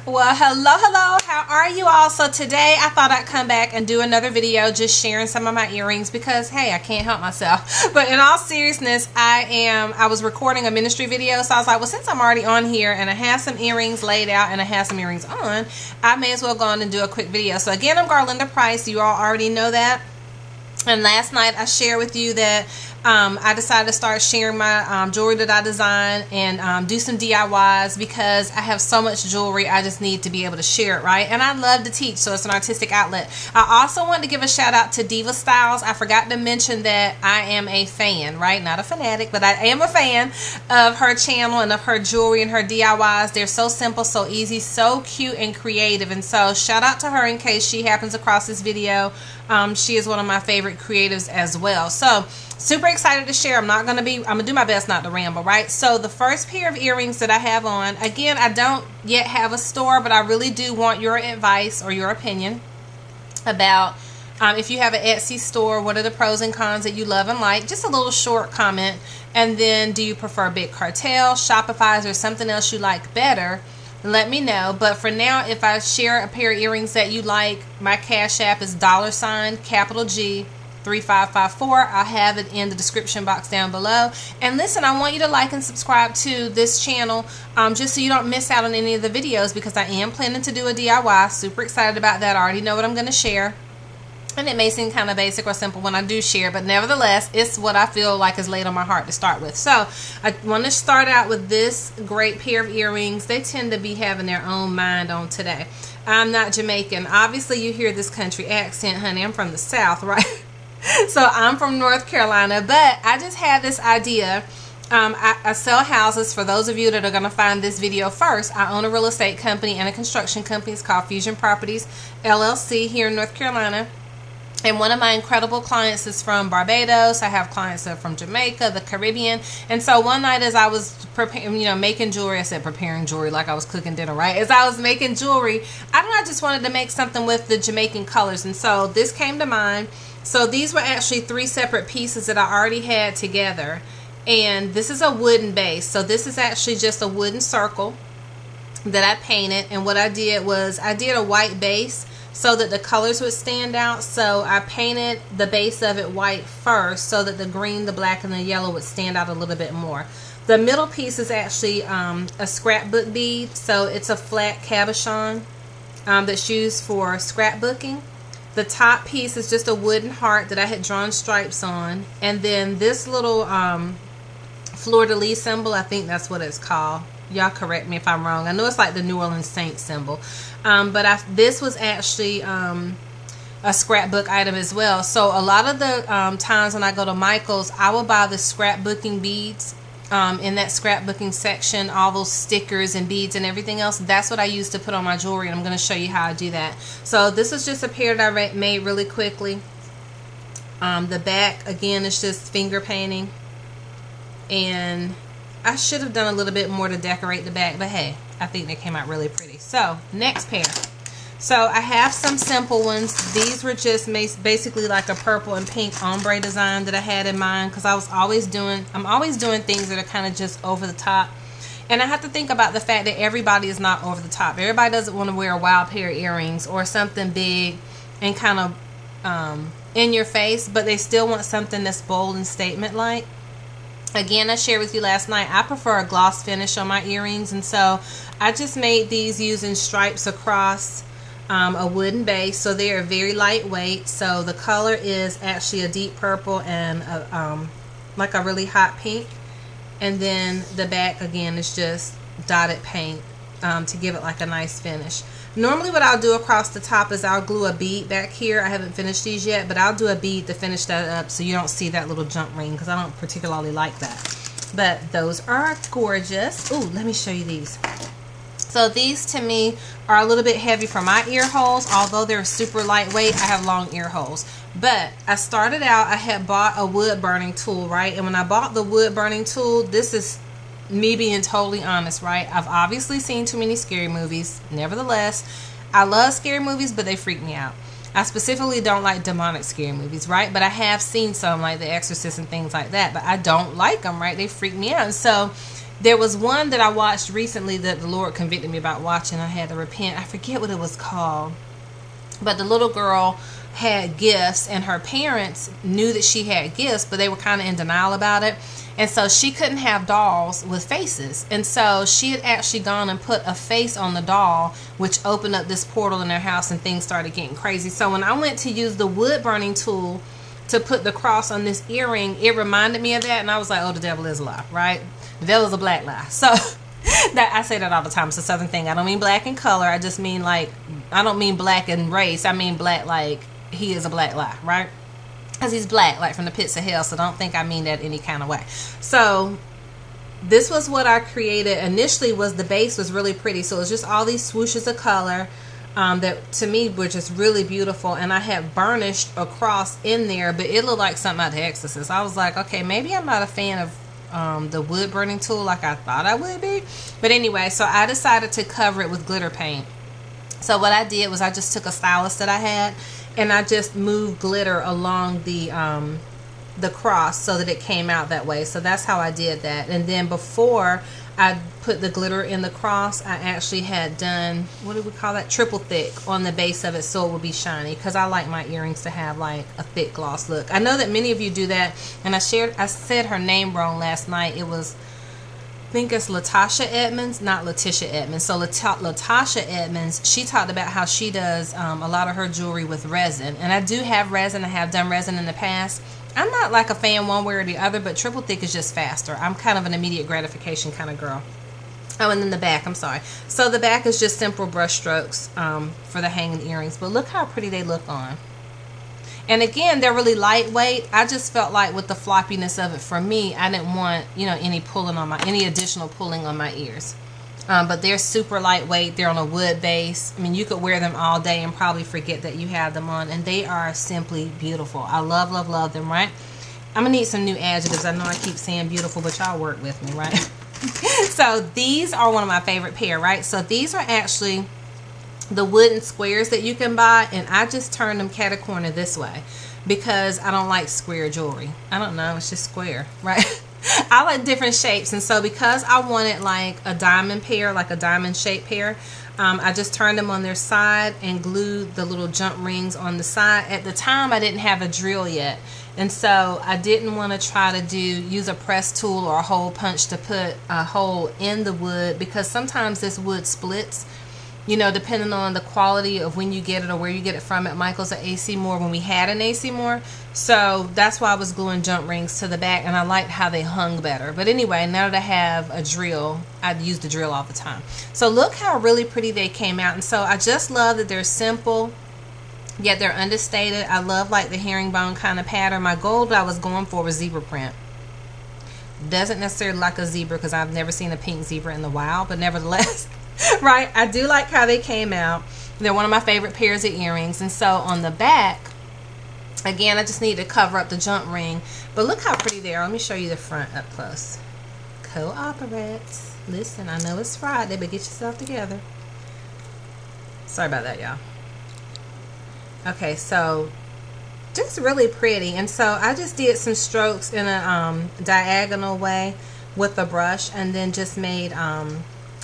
Well, hello, how are you all? So today I thought I'd come back and do another video just sharing some of my earrings because, hey, I can't help myself. But in all seriousness, I was recording a ministry video, so I was like, well, since I'm already on here and I have some earrings laid out and I have some earrings on, I may as well go on and do a quick video. So again, I'm Garlinda Price. You all already know that. And last night I shared with you that I decided to start sharing my jewelry that I design and do some DIYs because I have so much jewelry. I just need to be able to share it, right? And I love to teach, so it's an artistic outlet. I also want to give a shout out to Diva Styles. I forgot to mention that I am a fan, right? Not a fanatic, but I am a fan of her channel and of her jewelry and her DIYs. They're so simple, so easy, so cute and creative. And so shout out to her in case she happens across this video. She is one of my favorite creatives as well. So super excited to share. I'm gonna do my best not to ramble, right? So the first pair of earrings that I have on, again, I don't yet have a store, but I really do want your advice or your opinion about if you have an Etsy store, what are the pros and cons that you love and like? Just a little short comment. And then, do you prefer Big Cartel, Shopify, or something else you like better? Let me know. But for now, if I share a pair of earrings that you like, my Cash App is $G 3554. I'll have it in the description box down below. And listen, I want you to like and subscribe to this channel just so you don't miss out on any of the videos, because I am planning to do a DIY. Super excited about that. I already know what I'm going to share. And it may seem kind of basic or simple when I do share, but nevertheless, it's what I feel like is laid on my heart to start with. So I want to start out with this great pair of earrings. They tend to be having their own mind on today. I'm not Jamaican. Obviously, you hear this country accent, honey. I'm from the South, right? So I'm from North Carolina, but I just had this idea. I sell houses. For those of you that are going to find this video first, I own a real estate company and a construction company. It's called Fusion Properties, LLC, here in North Carolina. And one of my incredible clients is from Barbados. I have clients that are from Jamaica, the Caribbean. And so one night as I was preparing, making jewelry, I said preparing jewelry like I was cooking dinner, right? As I was making jewelry, I just wanted to make something with the Jamaican colors. And so this came to mind. So these were actually 3 separate pieces that I already had together. And this is a wooden base. So this is actually just a wooden circle that I painted. And what I did was I did a white base so that the colors would stand out. So I painted the base of it white first so that the green, the black, and the yellow would stand out a little bit more. The middle piece is actually a scrapbook bead. So it's a flat cabochon that's used for scrapbooking. The top piece is just a wooden heart that I had drawn stripes on. And then this little fleur-de-lis symbol, I think that's what it's called. Y'all correct me if I'm wrong. I know it's like the New Orleans Saint symbol. But this was actually a scrapbook item as well. So a lot of the times when I go to Michael's, I will buy the scrapbooking beads in that scrapbooking section, all those stickers and beads and everything else. That's what I use to put on my jewelry, and I'm going to show you how I do that. So this is just a pair that I made really quickly. The back, again, is just finger painting. And I should have done a little bit more to decorate the back, but hey, I think they came out really pretty. So next pair. So I have some simple ones. These were just basically like a purple and pink ombre design that I had in mind, because I'm always doing things that are kind of just over the top. And I have to think about the fact that everybody is not over the top. Everybody doesn't want to wear a wild pair of earrings or something big and kind of in your face, but they still want something that's bold and statement like. Again, I shared with you last night, I prefer a gloss finish on my earrings, and so I just made these using stripes across a wooden base. So they are very lightweight. So the color is actually a deep purple and like a really hot pink. And then the back, again, is just dotted paint to give it like a nice finish. Normally what I'll do across the top is I'll glue a bead back here. I haven't finished these yet, but I'll do a bead to finish that up so you don't see that little jump ring, because I don't particularly like that. But those are gorgeous. Ooh, let me show you these. So these to me are a little bit heavy for my ear holes. Although they're super lightweight, I have long ear holes. But I started out, I had bought a wood burning tool, right? And when I bought the wood burning tool, this is me being totally honest, right? I've obviously seen too many scary movies. Nevertheless, I love scary movies, but they freak me out. I specifically don't like demonic scary movies, right? But I have seen some like The Exorcist and things like that, but I don't like them, right? They freak me out. And so There was one that I watched recently that the Lord convicted me about watching. I had to repent. I forget what it was called. But the little girl had gifts, and her parents knew that she had gifts, but they were kind of in denial about it. And so she couldn't have dolls with faces. And so she had actually gone and put a face on the doll, which opened up this portal in their house, and things started getting crazy. So when I went to use the wood burning tool to put the cross on this earring, it reminded me of that. And I was like, oh, the devil is a lie, right? The devil is a black lie. So that, I say that all the time. It's a Southern thing. I don't mean black in color. I just mean like, I don't mean black in race. I mean black like he is a black lie, right? Because he's black, like from the pits of hell. So don't think I mean that any kind of way. So this was what I created. Initially was the base was really pretty. So it was just all these swooshes of color that to me were just really beautiful. And I had burnished across in there, but it looked like something out of The Exorcist. I was like, okay, maybe I'm not a fan of the wood burning tool like I thought I would be. But anyway, so I decided to cover it with glitter paint. So what I did was I just took a stylus that I had, and I just moved glitter along the cross so that it came out that way. So that's how I did that. And then before I put the glitter in the cross, I actually had done, what do we call that? Triple thick on the base of it so it would be shiny, because I like my earrings to have like a thick gloss look. I know that many of you do that, and I said her name wrong last night. It was, I think it's Latasha Edmonds, not Letitia Edmonds. So Latasha Edmonds, she talked about how she does a lot of her jewelry with resin. And I do have resin. I have done resin in the past. I'm not like a fan one way or the other, but triple thick is just faster. I'm kind of an immediate gratification kind of girl. Oh, and then the back, I'm sorry. So the back is just simple brush strokes for the hanging earrings. But look how pretty they look on. And again, they're really lightweight. I just felt like with the floppiness of it, for me, I didn't want, you know, any additional pulling on my ears. But they're super lightweight. They're on a wood base. I mean, you could wear them all day and probably forget that you have them on. And they are simply beautiful. I love, love, love them, right? I'm going to need some new adjectives. I know I keep saying beautiful, but y'all work with me, right? So these are one of my favorite pair, right? So these are actually the wooden squares that you can buy, and I just turn them catacorner this way because I don't like square jewelry. I don't know, it's just square, right? I like different shapes, and so because I wanted like a diamond pair, like a diamond shaped pair, I just turned them on their side and glued the little jump rings on the side. At the time, I didn't have a drill yet, and so I didn't want to try to use a press tool or a hole punch to put a hole in the wood, because sometimes this wood splits, you know, depending on the quality of when you get it or where you get it from at Michael's or AC Moore, when we had an AC Moore. So that's why I was gluing jump rings to the back, and I liked how they hung better. But anyway, now that I have a drill, I'd use the drill all the time. So look how really pretty they came out. And so I just love that they're simple, yet they're understated. I love like the herringbone kind of pattern. My goal that I was going for was zebra print. Doesn't necessarily like a zebra, because I've never seen a pink zebra in the wild, but nevertheless, right, I do like how they came out. They're one of my favorite pairs of earrings. And so on the back, again, I just need to cover up the jump ring, but look how pretty they are. Let me show you the front up close. Cooperate. Listen, I know it's Friday, but get yourself together. Sorry about that, y'all. Okay, so just really pretty. And so I just did some strokes in a diagonal way with the brush, and then just made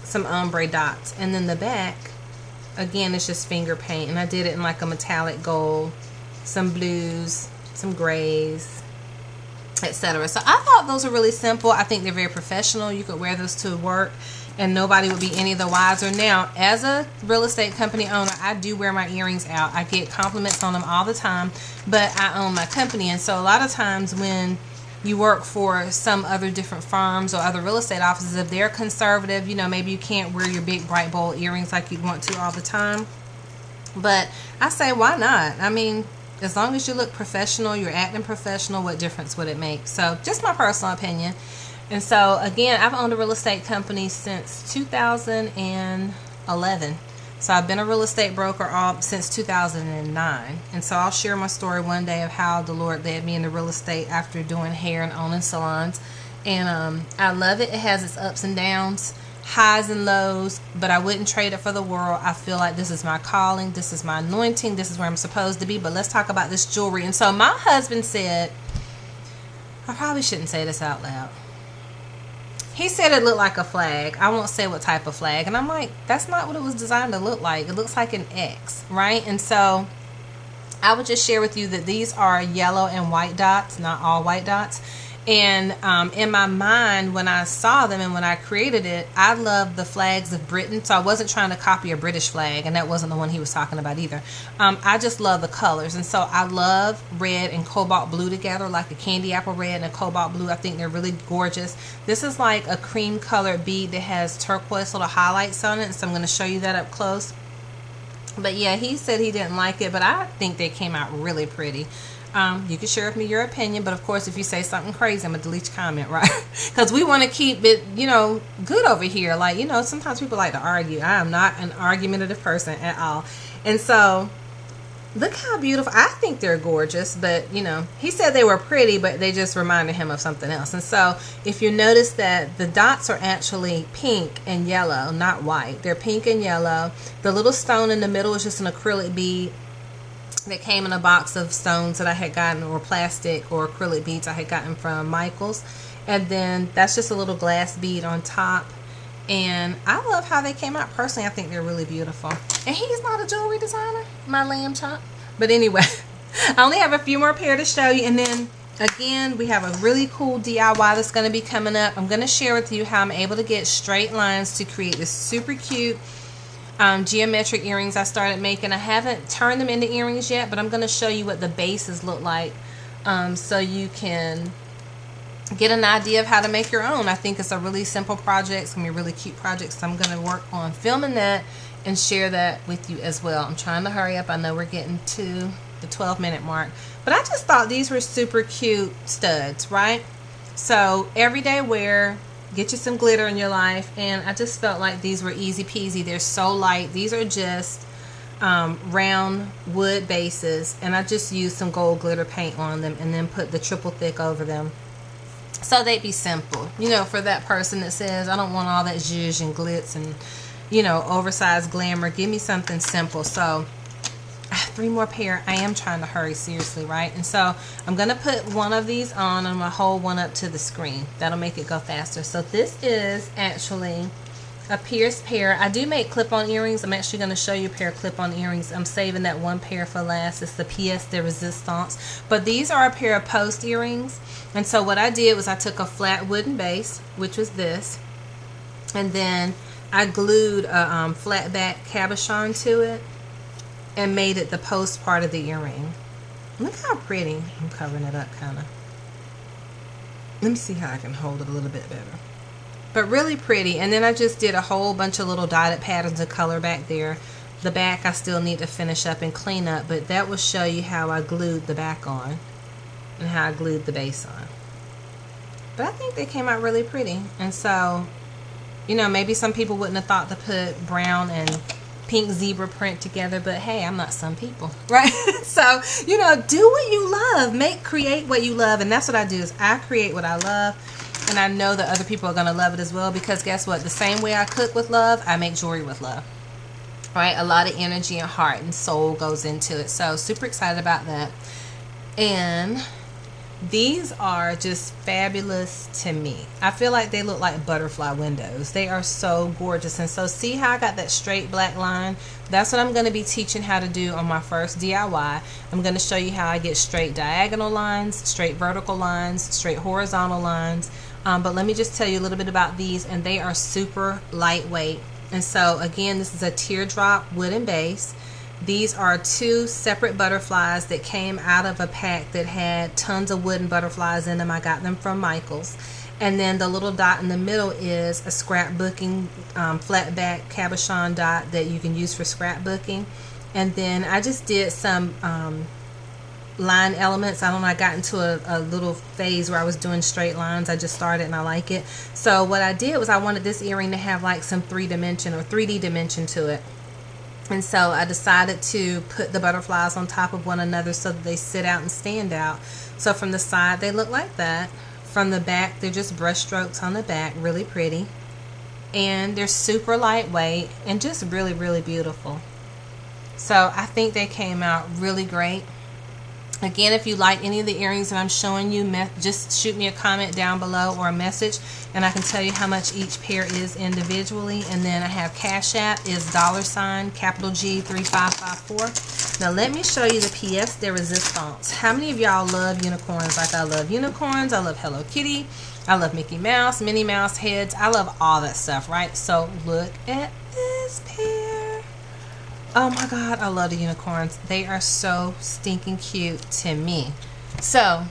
some ombre dots. And then the back, again, it's just finger paint, and I did it in like a metallic gold, some blues, some grays, etc. So I thought those were really simple. I think they're very professional. You could wear those to work and nobody would be any the wiser. Now, as a real estate company owner, I do wear my earrings out. I get compliments on them all the time, but I own my company, and so a lot of times when you work for some other different firms or other real estate offices, if they're conservative, you know, maybe you can't wear your big bright bold earrings like you'd want to all the time. But I say, why not? I mean, as long as you look professional, you're acting professional, what difference would it make? So just my personal opinion. And so again, I've owned a real estate company since 2011. So I've been a real estate broker since 2009. And so I'll share my story one day of how the Lord led me into real estate after doing hair and owning salons. And I love it. It has its ups and downs, highs and lows, but I wouldn't trade it for the world. I feel like this is my calling. This is my anointing. This is where I'm supposed to be. But let's talk about this jewelry. And so my husband said, I probably shouldn't say this out loud. he said it looked like a flag. I won't say what type of flag. And I'm like, that's not what it was designed to look like. It looks like an X, right? And so I would just share with you that these are yellow and white dots, not all white dots. And in my mind, when I saw them and when I created it, I love the flags of Britain. So I wasn't trying to copy a British flag, and that wasn't the one he was talking about either. I just love the colors. And so I love red and cobalt blue together, like a candy apple red and a cobalt blue. I think they're really gorgeous. This is like a cream colored bead that has turquoise little highlights on it. So I'm going to show you that up close. But yeah, he said he didn't like it, but I think they came out really pretty. You can share with me your opinion, but of course, if you say something crazy, I'm gonna delete your comment, right? Because we want to keep it, you know, good over here. Like, you know, sometimes people like to argue. I am not an argumentative person at all. And so, look how beautiful. I think they're gorgeous, but, you know, he said they were pretty, but they just reminded him of something else. And so, if you notice that the dots are actually pink and yellow, not white. They're pink and yellow. The little stone in the middle is just an acrylic bead that came in a box of stones that I had gotten, or plastic or acrylic beads I had gotten from Michael's. And then that's just a little glass bead on top. And I love how they came out. Personally, I think they're really beautiful. And he's not a jewelry designer, my lamb chop. But anyway, I only have a few more pair to show you. And then again, we have a really cool DIY that's going to be coming up. I'm going to share with you how I'm able to get straight lines to create this super cute geometric earrings I started making. I haven't turned them into earrings yet, but I'm going to show you what the bases look like, so you can get an idea of how to make your own. I think it's a really simple project. It's going to be a really cute project, so I'm going to work on filming that and share that with you as well. I'm trying to hurry up. I know we're getting to the 12-minute mark, but I just thought these were super cute studs, right? So everyday wear. Get you some glitter in your life, and I just felt like these were easy peasy. They're so light. These are just round wood bases, and I just used some gold glitter paint on them and then put the triple thick over them, so they'd be simple, you know, for that person that says, I don't want all that zhuzh and glitz and, you know, oversized glamour. Give me something simple. So I have 3 more pair. I am trying to hurry, seriously, right? And so I'm going to put one of these on, and I'm going to hold one up to the screen. That'll make it go faster. So this is actually a pierced pair. I do make clip-on earrings. I'm actually going to show you a pair of clip-on earrings. I'm saving that one pair for last. It's the pièce de résistance. But these are a pair of post earrings. And so what I did was I took a flat wooden base, which was this, and then I glued a flat back cabochon to it and made it the post part of the earring. Look how pretty. I'm covering it up kind of. Let me see how I can hold it a little bit better. But really pretty. And then I just did a whole bunch of little dotted patterns of color back there. The back I still need to finish up and clean up, but that will show you how I glued the back on and how I glued the base on. But I think they came out really pretty. And so, you know, maybe some people wouldn't have thought to put brown and pink zebra print together, but hey, I'm not some people, right? So, you know, do what you love. Create what you love. And that's what I do, is I create what I love, and I know that other people are going to love it as well, because guess what? The same way I cook with love, I make jewelry with love, right? A lot of energy and heart and soul goes into it. So super excited about that. And these are just fabulous to me. I feel like they look like butterfly windows. They are so gorgeous. And so see how I got that straight black line? That's what I'm going to be teaching how to do on my first DIY. I'm going to show you how I get straight diagonal lines, straight vertical lines, straight horizontal lines. But let me just tell you a little bit about these, and they are super lightweight. And so again, this is a teardrop wooden base. These are 2 separate butterflies that came out of a pack that had tons of wooden butterflies in them. I got them from Michael's. And then the little dot in the middle is a scrapbooking flat back cabochon dot that you can use for scrapbooking. And then I just did some line elements. I don't know, I got into a little phase where I was doing straight lines. I just started and I like it. So what I did was I wanted this earring to have like some 3-dimension or 3D dimension to it. And so I decided to put the butterflies on top of one another so that they sit out and stand out. So from the side they look like that. From the back they're just brush strokes on the back, really pretty. And they're super lightweight and just really, really beautiful. So I think they came out really great. Again, if you like any of the earrings that I'm showing you, just shoot me a comment down below or a message, and I can tell you how much each pair is individually. And then I have Cash App is $G3554. Now let me show you the pièce de resistance. How many of y'all love unicorns like I love unicorns? I love Hello Kitty. I love Mickey Mouse, Minnie Mouse heads. I love all that stuff, right? So look at this pair. Oh my God, I love the unicorns. They are so stinking cute to me. So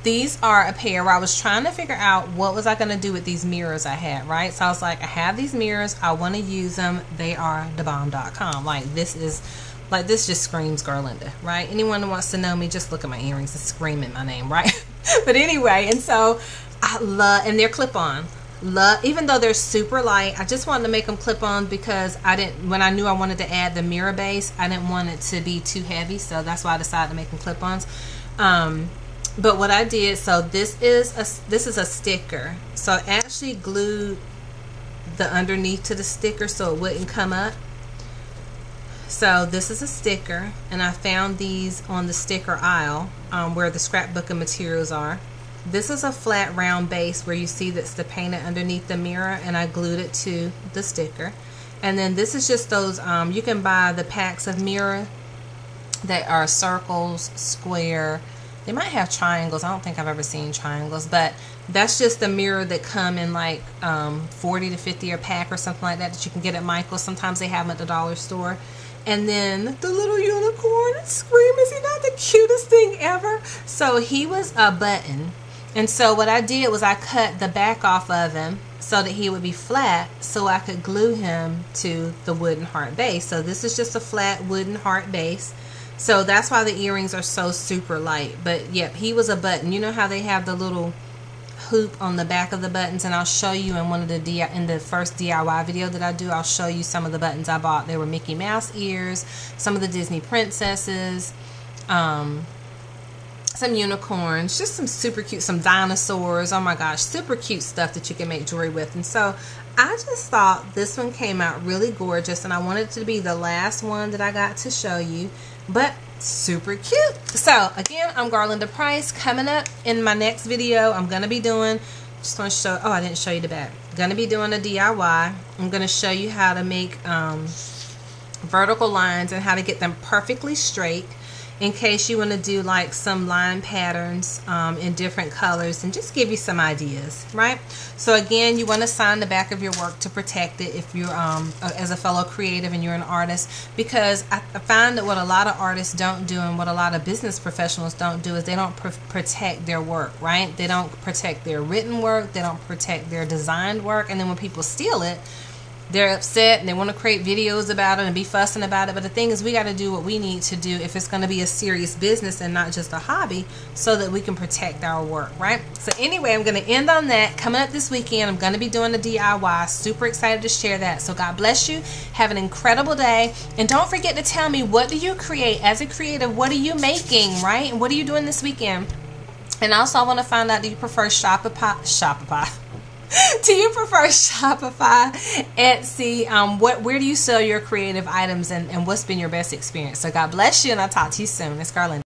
these are a pair where I was trying to figure out what was I going to do with these mirrors I had, right? So I was like, I have these mirrors. I want to use them. They are thebomb.com. Like this just screams Garlinda, right? Anyone who wants to know me, just look at my earrings and screaming my name, right? But anyway, and so I love, and they're clip-on. Even though they're super light, I just wanted to make them clip-on because when I knew I wanted to add the mirror base, I didn't want it to be too heavy, so that's why I decided to make them clip-ons. But what I did, so this is a sticker, so I actually glued the underneath to the sticker so it wouldn't come up. So this is a sticker, and I found these on the sticker aisle where the scrapbooking materials are. This is a flat round base where you see that's the painted underneath the mirror, and I glued it to the sticker. And then this is just those, you can buy the packs of mirror that are circles, square. They might have triangles. I don't think I've ever seen triangles, but that's just the mirror that come in like 40 to 50 a pack or something like that you can get at Michael's. Sometimes they have them at the dollar store. And then the little unicorn, scream, is he not the cutest thing ever? So he was a button. And so what I did was I cut the back off of him so that he would be flat so I could glue him to the wooden heart base. So this is just a flat wooden heart base. So that's why the earrings are so super light. But yep, he was a button. You know how they have the little hoop on the back of the buttons, and I'll show you in one of the first DIY video that I do, I'll show you some of the buttons I bought. They were Mickey Mouse ears, some of the Disney princesses, some unicorns, just some super cute, some dinosaurs. Oh my gosh, super cute stuff that you can make jewelry with. And so I just thought this one came out really gorgeous, and I wanted it to be the last one that I got to show you, but super cute. So again, I'm Garlinda Price. Coming up in my next video, I'm gonna be doing, just want to show, oh, I didn't show you the back. Gonna be doing a DIY. I'm gonna show you how to make vertical lines and how to get them perfectly straight, in case you want to do like some line patterns in different colors, and just give you some ideas, right? So again, you want to sign the back of your work to protect it if you're as a fellow creative and you're an artist, because I find that what a lot of artists don't do and what a lot of business professionals don't do is they don't protect their work, right? They don't protect their written work, they don't protect their designed work, and then when people steal it, they're upset and they want to create videos about it and be fussing about it. But the thing is, we got to do what we need to do if it's going to be a serious business and not just a hobby, so that we can protect our work, right? So anyway, I'm going to end on that. Coming up this weekend, I'm going to be doing the DIY. Super excited to share that. So God bless you. Have an incredible day. And don't forget to tell me, what do you create as a creative? What are you making, right? And what are you doing this weekend? And also, I want to find out, do you prefer Shopify? Do you prefer Shopify, Etsy? Where do you sell your creative items, and what's been your best experience? So God bless you, and I'll talk to you soon. It's Garlinda.